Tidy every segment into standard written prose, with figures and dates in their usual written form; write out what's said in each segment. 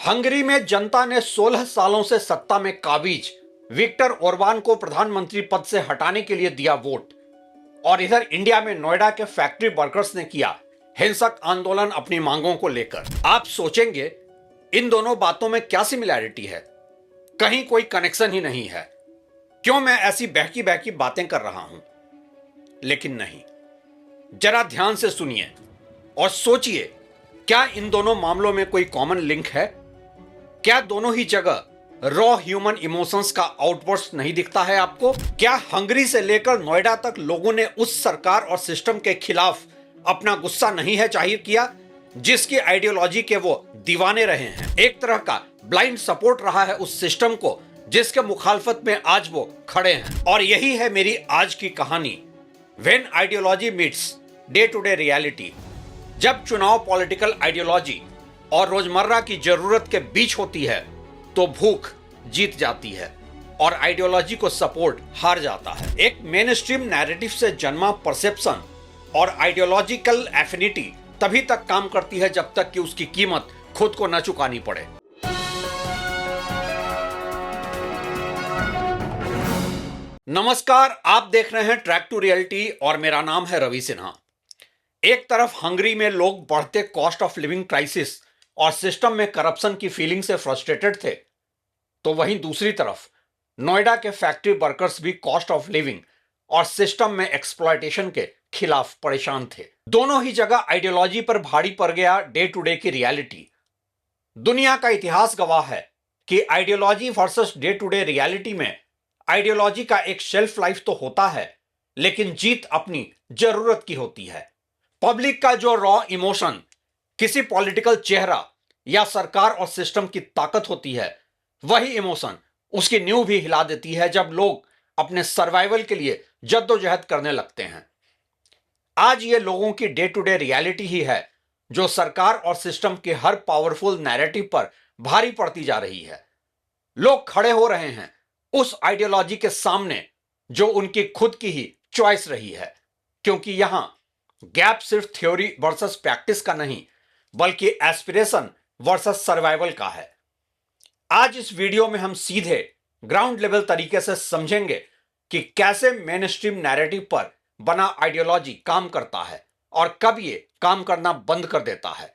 Hungary में जनता ने 16 सालों से सत्ता में काबिज विक्टर ओरबान को प्रधानमंत्री पद से हटाने के लिए दिया वोट। और इधर इंडिया में नोएडा के फैक्ट्री वर्कर्स ने किया हिंसक आंदोलन अपनी मांगों को लेकर। आप सोचेंगे इन दोनों बातों में क्या सिमिलैरिटी है, कहीं कोई कनेक्शन ही नहीं है, क्यों मैं ऐसी बहकी बहकी बातें कर रहा हूं। लेकिन नहीं, जरा ध्यान से सुनिए और सोचिए, क्या इन दोनों मामलों में कोई कॉमन लिंक है? क्या दोनों ही जगह रॉ ह्यूमन इमोशंस का आउटबर्स्ट नहीं दिखता है आपको? क्या हंगरी से लेकर नोएडा तक लोगों ने उस सरकार और सिस्टम के खिलाफ अपना गुस्सा नहीं है जाहिर किया जिसकी आइडियोलॉजी के वो दीवाने रहे हैं? एक तरह का ब्लाइंड सपोर्ट रहा है उस सिस्टम को जिसके मुखालफत में आज वो खड़े हैं। और यही है मेरी आज की कहानी, when ideology meets day to day reality. जब चुनाव पॉलिटिकल आइडियोलॉजी और रोजमर्रा की जरूरत के बीच होती है तो भूख जीत जाती है और आइडियोलॉजी को सपोर्ट हार जाता है। एक मेन स्ट्रीम नैरेटिव से जन्मा परसेप्शन और आइडियोलॉजिकल एफिनिटी तभी तक काम करती है जब तक कि उसकी कीमत खुद को न चुकानी पड़े। नमस्कार, आप देख रहे हैं ट्रैक टू रियलिटी और मेरा नाम है रवि सिन्हा। एक तरफ हंगरी में लोग बढ़ते कॉस्ट ऑफ लिविंग क्राइसिस और सिस्टम में करप्शन की फीलिंग से फ्रस्ट्रेटेड थे, तो वहीं दूसरी तरफ नोएडा के फैक्ट्री वर्कर्स भी कॉस्ट ऑफ लिविंग और सिस्टम में एक्सप्लॉयटेशन के खिलाफ परेशान थे। दोनों ही जगह आइडियोलॉजी पर भारी पड़ गया डे टू डे की रियलिटी। दुनिया का इतिहास गवाह है कि ideology versus day to day reality में आइडियोलॉजी का एक शेल्फ लाइफ तो होता है, लेकिन जीत अपनी जरूरत की होती है। पब्लिक का जो रॉ इमोशन किसी पॉलिटिकल चेहरा या सरकार और सिस्टम की ताकत होती है, वही इमोशन उसकी नींव भी हिला देती है जब लोग अपने सर्वाइवल के लिए जद्दोजहद करने लगते हैं। आज ये लोगों की डे टू डे रियलिटी ही है जो सरकार और सिस्टम के हर पावरफुल नैरेटिव पर भारी पड़ती जा रही है। लोग खड़े हो रहे हैं उस आइडियोलॉजी के सामने जो उनकी खुद की ही चॉइस रही है, क्योंकि यहां गैप सिर्फ थ्योरी वर्सेस प्रैक्टिस का नहीं बल्कि एस्पिरेशन वर्सेस सर्वाइवल का है। आज इस वीडियो में हम सीधे ग्राउंड लेवल तरीके से समझेंगे कि कैसे मेन स्ट्रीम नैरेटिव पर बना आइडियोलॉजी काम करता है और कब ये काम करना बंद कर देता है।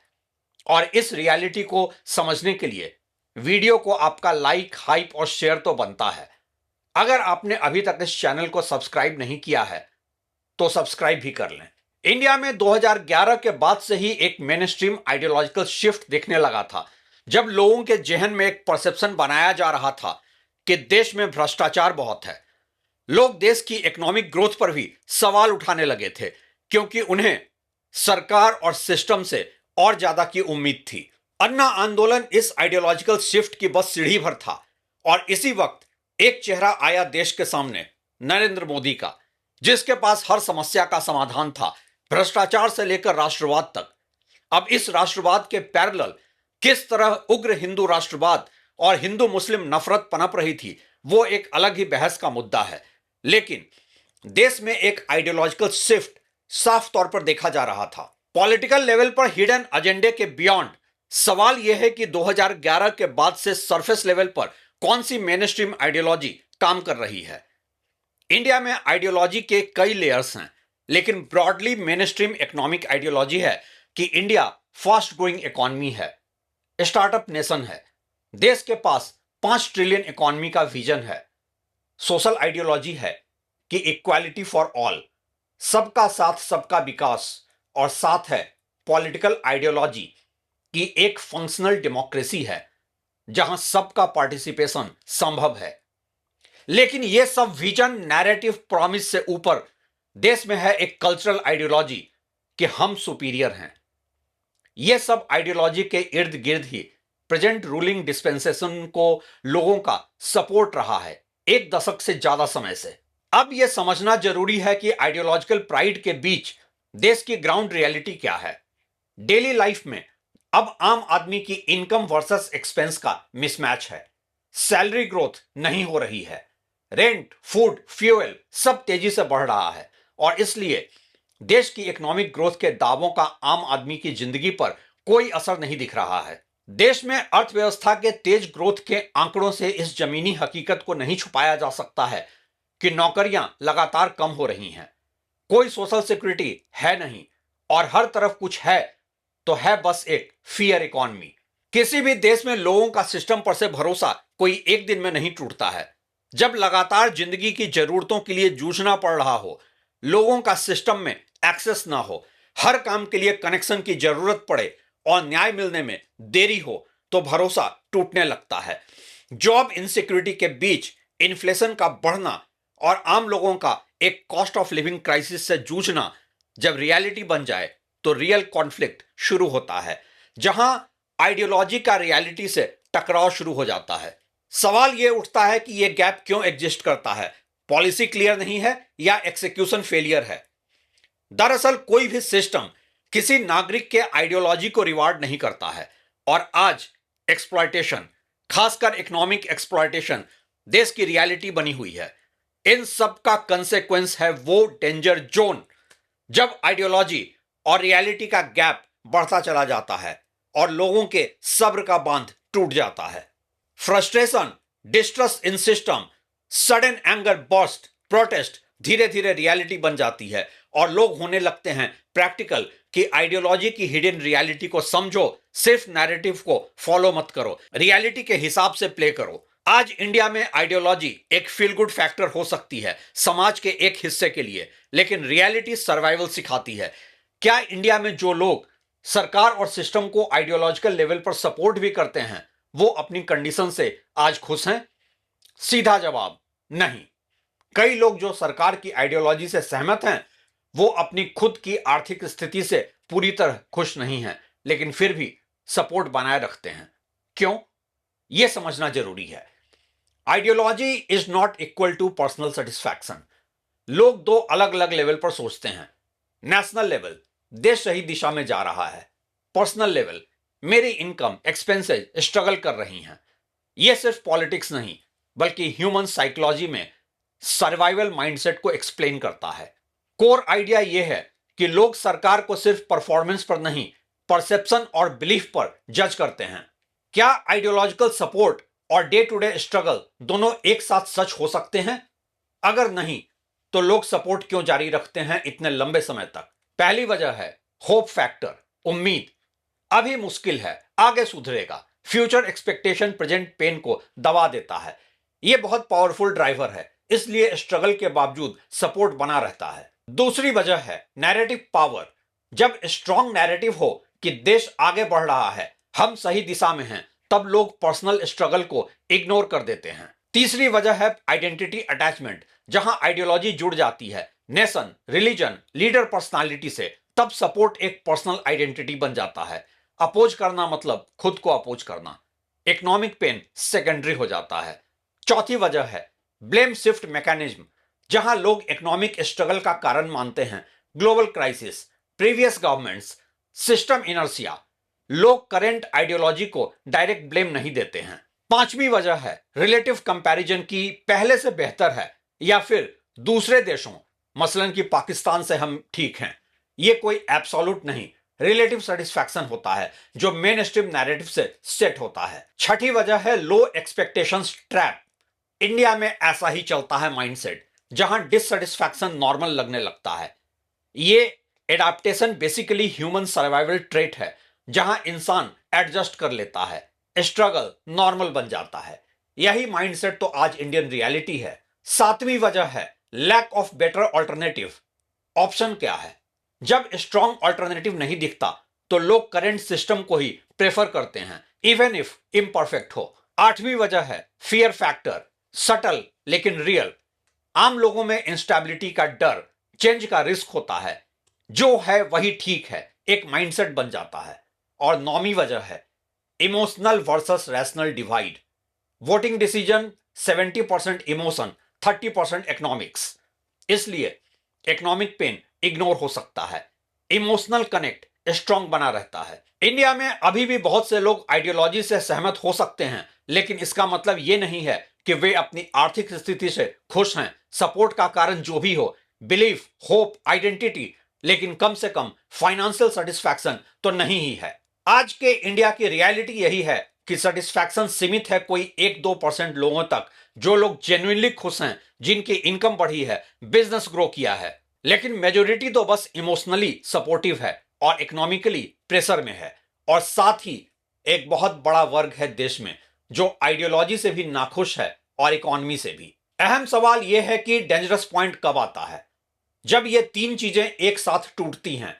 और इस रियलिटी को समझने के लिए वीडियो को आपका लाइक, हाइप और शेयर तो बनता है। अगर आपने अभी तक इस चैनल को सब्सक्राइब नहीं किया है तो सब्सक्राइब भी कर लें। इंडिया में 2011 के बाद से ही एक मेन स्ट्रीम आइडियोलॉजिकल शिफ्ट दिखने लगा था, जब लोगों के जहन में एक परसेप्शन बनाया जा रहा था कि देश में भ्रष्टाचार बहुत है। लोग देश की इकोनॉमिक ग्रोथ पर भी सवाल उठाने लगे थे, क्योंकि उन्हें सरकार और सिस्टम से और ज्यादा की उम्मीद थी। अन्ना आंदोलन इस आइडियोलॉजिकल शिफ्ट की बस सीढ़ी भर था और इसी वक्त एक चेहरा आया देश के सामने, नरेंद्र मोदी का, जिसके पास हर समस्या का समाधान था, भ्रष्टाचार से लेकर राष्ट्रवाद तक। अब इस राष्ट्रवाद के पैरेलल किस तरह उग्र हिंदू राष्ट्रवाद और हिंदू मुस्लिम नफरत पनप रही थी, वो एक अलग ही बहस का मुद्दा है। लेकिन देश में एक आइडियोलॉजिकल शिफ्ट साफ तौर पर देखा जा रहा था। पॉलिटिकल लेवल पर हिडन एजेंडे के बियॉन्ड सवाल यह है कि 2011 के बाद से सरफेस लेवल पर कौन सी मेन स्ट्रीम आइडियोलॉजी काम कर रही है। इंडिया में आइडियोलॉजी के कई लेयर्स हैं, लेकिन broadly main stream economic ideology है कि इंडिया फास्ट ग्रोइंग इकोनॉमी है, स्टार्टअप नेशन है, देश के पास 5 ट्रिलियन इकोनॉमी का विजन है। सोशल आइडियोलॉजी है कि इक्वालिटी फॉर ऑल, सबका साथ सबका विकास, और साथ है पॉलिटिकल आइडियोलॉजी कि एक फंक्शनल डेमोक्रेसी है जहां सबका पार्टिसिपेशन संभव है। लेकिन यह सब विजन, नैरेटिव, प्रॉमिस से ऊपर देश में है एक कल्चरल आइडियोलॉजी कि हम सुपीरियर हैं। यह सब आइडियोलॉजी के इर्द गिर्द ही प्रेजेंट रूलिंग डिस्पेंसेशन को लोगों का सपोर्ट रहा है एक दशक से ज्यादा समय से। अब यह समझना जरूरी है कि आइडियोलॉजिकल प्राइड के बीच देश की ग्राउंड रियलिटी क्या है। डेली लाइफ में अब आम आदमी की इनकम वर्सेस एक्सपेंस का मिसमैच है। सैलरी ग्रोथ नहीं हो रही है, रेंट, फूड, फ्यूल सब तेजी से बढ़ रहा है और इसलिए देश की इकोनॉमिक ग्रोथ के दावों का आम आदमी की जिंदगी पर कोई असर नहीं दिख रहा है। देश में अर्थव्यवस्था के तेज ग्रोथ के आंकड़ों से इस जमीनी हकीकत को नहीं छुपाया जा सकता है कि नौकरियां लगातार कम हो रही हैं, कोई सोशल सिक्योरिटी है नहीं और हर तरफ कुछ है तो है बस एक फियर इकॉनमी। किसी भी देश में लोगों का सिस्टम पर से भरोसा कोई एक दिन में नहीं टूटता है। जब लगातार जिंदगी की जरूरतों के लिए जूझना पड़ रहा हो, लोगों का सिस्टम में एक्सेस ना हो, हर काम के लिए कनेक्शन की जरूरत पड़े और न्याय मिलने में देरी हो, तो भरोसा टूटने लगता है। जॉब इनसिक्योरिटी के बीच इन्फ्लेशन का बढ़ना और आम लोगों का एक कॉस्ट ऑफ लिविंग क्राइसिस से जूझना जब रियलिटी बन जाए तो रियल कॉन्फ्लिक्ट शुरू होता है, जहां आइडियोलॉजी का रियलिटी से टकराव शुरू हो जाता है। सवाल यह उठता है कि यह गैप क्यों एग्जिस्ट करता है? पॉलिसी क्लियर नहीं है या एक्सिक्यूशन फेलियर है? दरअसल कोई भी सिस्टम किसी नागरिक के आइडियोलॉजी को रिवार्ड नहीं करता है और आज एक्सप्लॉयटेशन, खासकर इकोनॉमिक एक्सप्लॉयटेशन, देश की रियलिटी बनी हुई है। इन सब का कंसेक्वेंस है वो डेंजर जोन जब आइडियोलॉजी और रियलिटी का गैप बढ़ता चला जाता है और लोगों के सब्र का बांध टूट जाता है। Frustration, distrust in system, sudden anger burst, protest धीरे धीरे रियलिटी बन जाती है और लोग होने लगते हैं प्रैक्टिकल कि आइडियोलॉजी की हिडन रियलिटी को समझो, सिर्फ नैरेटिव को फॉलो मत करो, रियलिटी के हिसाब से प्ले करो। आज इंडिया में आइडियोलॉजी एक फील गुड फैक्टर हो सकती है समाज के एक हिस्से के लिए, लेकिन रियलिटी सर्वाइवल सिखाती है। क्या इंडिया में जो लोग सरकार और सिस्टम को आइडियोलॉजिकल लेवल पर सपोर्ट भी करते हैं, वो अपनी कंडीशन से आज खुश हैं? सीधा जवाब नहीं। कई लोग जो सरकार की आइडियोलॉजी से सहमत हैं, वो अपनी खुद की आर्थिक स्थिति से पूरी तरह खुश नहीं हैं, लेकिन फिर भी सपोर्ट बनाए रखते हैं। क्यों? यह समझना जरूरी है। Ideology is not equal to personal satisfaction. लोग दो अलग अलग लेवल पर सोचते हैं। नेशनल लेवल, देश सही दिशा में जा रहा है। पर्सनल लेवल, मेरी इनकम, एक्सपेंसेस स्ट्रगल कर रही हैं। यह सिर्फ पॉलिटिक्स नहीं, बल्कि ह्यूमन साइकोलॉजी में सर्वाइवल माइंडसेट को एक्सप्लेन करता है। कोर आइडिया यह है कि लोग सरकार को सिर्फ परफॉर्मेंस पर नहीं, परसेप्शन और बिलीफ पर जज करते हैं। क्या आइडियोलॉजिकल सपोर्ट और डे टू डे स्ट्रगल दोनों एक साथ सच हो सकते हैं? अगर नहीं, तो लोग सपोर्ट क्यों जारी रखते हैं इतने लंबे समय तक? पहली वजह है होप फैक्टर, उम्मीद। अभी मुश्किल है, आगे सुधरेगा। फ्यूचर एक्सपेक्टेशन प्रेजेंट पेन को दबा देता है। यह बहुत पावरफुल ड्राइवर है, इसलिए स्ट्रगल के बावजूद सपोर्ट बना रहता है। दूसरी वजह है नैरेटिव पावर। जब स्ट्रॉन्ग नैरेटिव हो कि देश आगे बढ़ रहा है, हम सही दिशा में हैं, तब लोग पर्सनल स्ट्रगल को इग्नोर कर देते हैं। तीसरी वजह है आइडेंटिटी अटैचमेंट। जहां आइडियोलॉजी जुड़ जाती है नेशन, रिलीजन, लीडर पर्सनालिटी से, तब सपोर्ट एक पर्सनल आइडेंटिटी बन जाता है। अपोज करना मतलब खुद को अपोज करना। इकोनॉमिक पेन सेकेंडरी हो जाता है। चौथी वजह है ब्लेम शिफ्ट मैकेनिज्म। जहां लोग इकोनॉमिक स्ट्रगल का कारण मानते हैं global crisis, previous governments, system inertia, लोग करंट आइडियोलॉजी को डायरेक्ट ब्लेम नहीं देते हैं। पांचवी वजह है रिलेटिव कंपैरिजन की पहले से बेहतर है या फिर दूसरे देशों, मसलन कि पाकिस्तान से हम ठीक हैं। यह कोई एब्सोल्यूट नहीं, रिलेटिव सेटिस्फैक्शन होता है जो मेन स्ट्रीम नैरेटिव से सेट होता है। छठी वजह है लो एक्सपेक्टेशंस ट्रैप। इंडिया में ऐसा ही चलता है माइंडसेट, जहां डिससेटिस्फैक्शन नॉर्मल लगने लगता है। यह adaptation basically human survival trait है, जहां इंसान एडजस्ट कर लेता है, स्ट्रगल नॉर्मल बन जाता है। यही माइंडसेट तो आज इंडियन रियलिटी है। सातवीं वजह है lack of better alternative. Option क्या है? जब स्ट्रॉन्ग ऑल्टरनेटिव नहीं दिखता तो लोग करंट सिस्टम को ही प्रेफर करते हैं, इवन इफ इम्परफेक्ट हो। आठवीं वजह है फियर फैक्टर, सटल लेकिन रियल। आम लोगों में इंस्टेबिलिटी का डर, चेंज का रिस्क होता है। जो है वही ठीक है, एक माइंडसेट बन जाता है। और नौवीं वजह है emotional versus rational divide. Voting decision 70% emotion, 30% economics. इसलिए इकोनॉमिक पेन इग्नोर हो सकता है, इमोशनल कनेक्ट स्ट्रांग बना रहता है। इंडिया में अभी भी बहुत से लोग आइडियोलॉजी से सहमत हो सकते हैं, लेकिन इसका मतलब यह नहीं है कि वे अपनी आर्थिक स्थिति से खुश हैं। सपोर्ट का कारण जो भी हो, बिलीफ, होप, आइडेंटिटी, लेकिन कम से कम फाइनेंशियल सेटिस्फैक्शन तो नहीं ही है। आज के इंडिया की रियलिटी यही है कि सेटिस्फैक्शन सीमित है कोई 1-2% लोगों तक, जो लोग जेन्युइनली खुश हैं, जिनकी इनकम बढ़ी है, बिजनेस ग्रो किया है। लेकिन मेजोरिटी तो बस इमोशनली सपोर्टिव है और इकोनॉमिकली प्रेशर में है। और साथ ही एक बहुत बड़ा वर्ग है देश में जो आइडियोलॉजी से भी नाखुश है और इकोनॉमी से भी। अहम सवाल यह है कि डेंजरस पॉइंट कब आता है? जब ये तीन चीजें एक साथ टूटती हैं,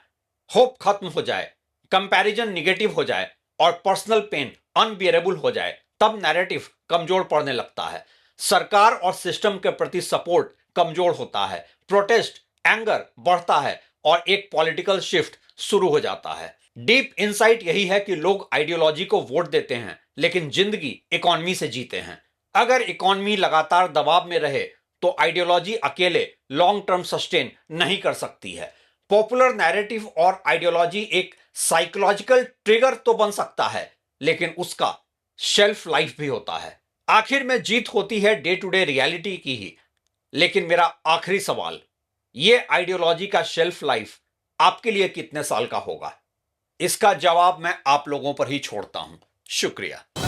होप खत्म हो जाए, कंपैरिजन निगेटिव हो जाए और पर्सनल पेन अनबियरेबल हो जाए, तब नैरेटिव कमजोर पड़ने लगता है। सरकार और सिस्टम के प्रति सपोर्ट कमजोर होता है, प्रोटेस्ट एंगर बढ़ता है और एक पॉलिटिकल शिफ्ट शुरू हो जाता है। डीप इनसाइट यही है कि लोग आइडियोलॉजी को वोट देते हैं लेकिन जिंदगी इकोनॉमी से जीते हैं। अगर इकोनॉमी लगातार दबाव में रहे तो आइडियोलॉजी अकेले लॉन्ग टर्म सस्टेन नहीं कर सकती है। पॉपुलर नैरेटिव और आइडियोलॉजी एक साइकोलॉजिकल ट्रिगर तो बन सकता है, लेकिन उसका शेल्फ लाइफ भी होता है। आखिर में जीत होती है डे टू डे रियलिटी की ही। लेकिन मेरा आखिरी सवाल, ये आइडियोलॉजी का शेल्फ लाइफ आपके लिए कितने साल का होगा? इसका जवाब मैं आप लोगों पर ही छोड़ता हूं। शुक्रिया।